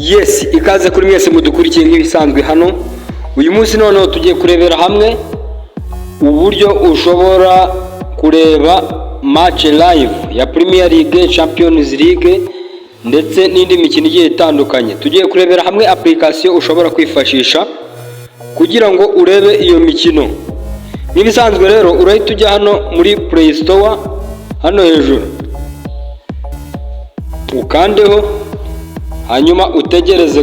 Yes, ikaze kuri mwese mudukurikiye nk'ibisanzwe hano. Uyu munsi noneho tugiye kurebera hamwe uburyo ushobora kureba match live ya Premier League, Champions League ndetse n'indi mikino igiye itandukanye. Tugiye kurebera hamwe application ushobora kwifashisha kugira ngo urebe iyo mikino. Nk'ibisanzwe rero urahita ujya hano muri Play Store hano hejuru, ukandeho hanyuma utegereze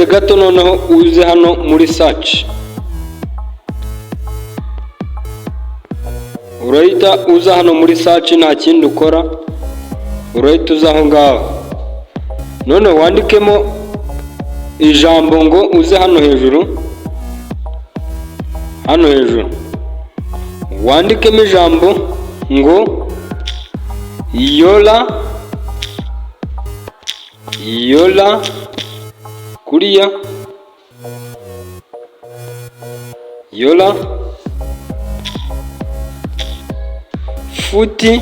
gato, noneho uze hano muri search. Urahita uza hano muri search, nta kindi ukora, urahita uza aho ngaho, noneho wandikemo ijambo ngo uze hano hejuru, wandikemo ijambo ngo yola kuriya yola futi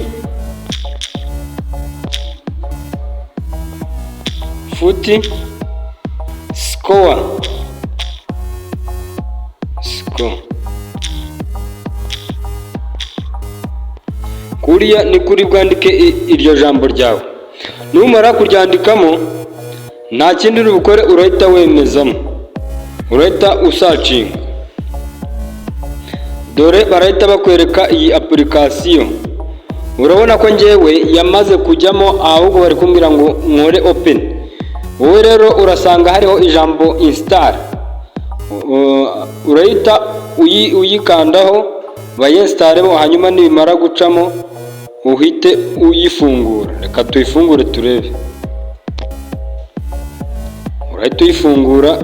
score. Kuriya ni kuri bwandike iryo jambo ryawe. Numara kuryandikamo nta kindi uri bukore, urahita wemezamo, urahita usearching. Dore barahita bakwereka iyi application. Urabona ko njyewe yamaze kujyamo, ahubwo bari kumbwira ngo nkore open. Wowe rero urasanga hariho ijambo install, urahita uyikandaho bayinstallemo, hanyuma nibimara gucamo uhite uyifungura. Reka tuyifungure turebe. Urahita uyifungura,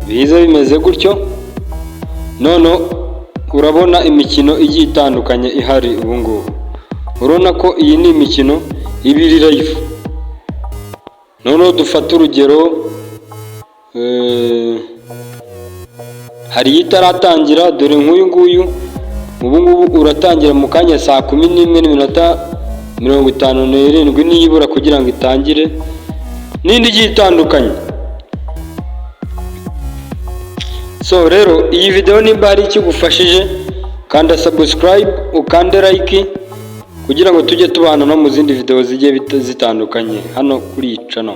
biza bimeze gutyo. None urabona imikino igiye itandukanye ihari ubu ngubu. Urabona ko iyi ni imikino ibiri live. None dufata urugero, hari itaratangira. Dore nk'uyu nguyu ubu ngubu uratangira mu kanya saa 11:57 niyibura kugira ngo itangire, n'indi igiye itandukanye. So rero iyi video nimba hari ikigufashije, kanda subscribe, ukande like kugira ngo tujye tubana no mu zindi video zigiye zitandukanye hano kuri iyi channel.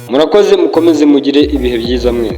Murakoze, mukomeze mugire ibihe byiza mwe.